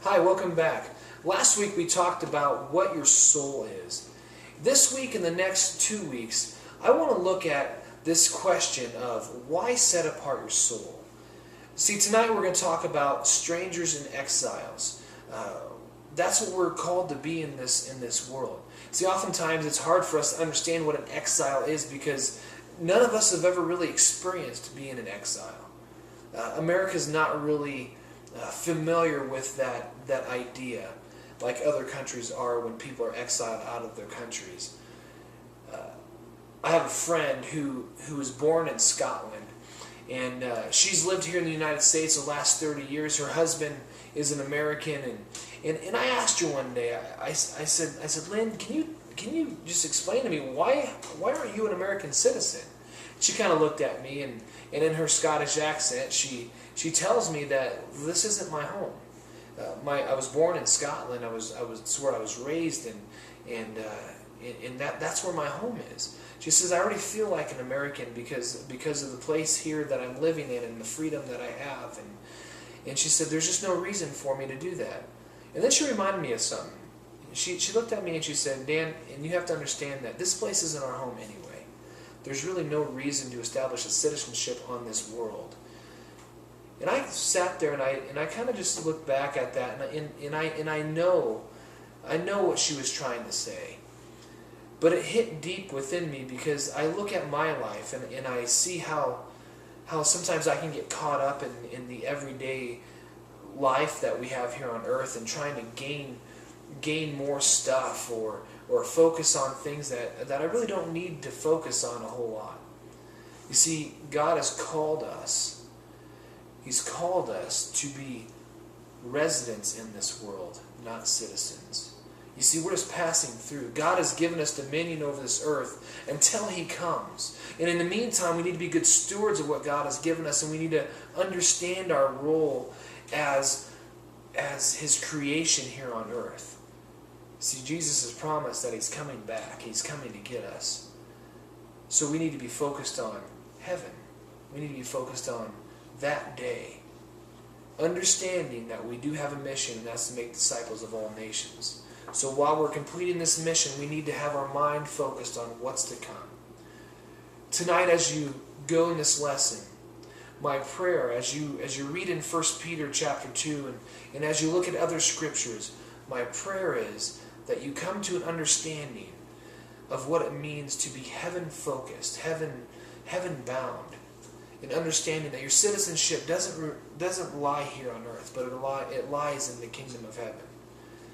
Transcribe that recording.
Hi, welcome back. Last week we talked about what your soul is. This week and the next 2 weeks, I want to look at this question of why set apart your soul. See, tonight we're going to talk about strangers and exiles. That's what we're called to be in this world. See, oftentimes it's hard for us to understand what an exile is because none of us have ever really experienced being an exile. America's not really familiar with that idea like other countries are when people are exiled out of their countries. I have a friend who was born in Scotland, and she's lived here in the United States the last 30 years. Her husband is an American, and I asked her one day, I said, Lynn, can you just explain to me why aren't you an American citizen? She kind of looked at me, and in her Scottish accent, she tells me that this isn't my home. I was born in Scotland. It's where I was raised, and that's where my home is. She says I already feel like an American because of the place here that I'm living in and the freedom that I have, and she said there's just no reason for me to do that. And then she reminded me of something. She looked at me and she said, Dan, and you have to understand that this place isn't our home anyway. There's really no reason to establish a citizenship on this world. And I sat there and I kind of just looked back at that, and I know what she was trying to say. But it hit deep within me because I look at my life and I see how sometimes I can get caught up in the everyday life that we have here on earth and trying to gain more stuff or focus on things that I really don't need to focus on a whole lot. You see, God has called us. He's called us to be residents in this world, not citizens. You see, we're just passing through. God has given us dominion over this earth until He comes. And in the meantime, we need to be good stewards of what God has given us, and we need to understand our role as His creation here on earth. See, Jesus has promised that He's coming back. He's coming to get us. So we need to be focused on heaven. We need to be focused on that day, understanding that we do have a mission, and that's to make disciples of all nations. So while we're completing this mission, we need to have our mind focused on what's to come. Tonight, as you go in this lesson, my prayer, as you read in 1 Peter chapter 2, and as you look at other scriptures, my prayer is that you come to an understanding of what it means to be heaven-focused, heaven-bound, and understanding that your citizenship doesn't lie here on earth, but it lies in the kingdom of heaven.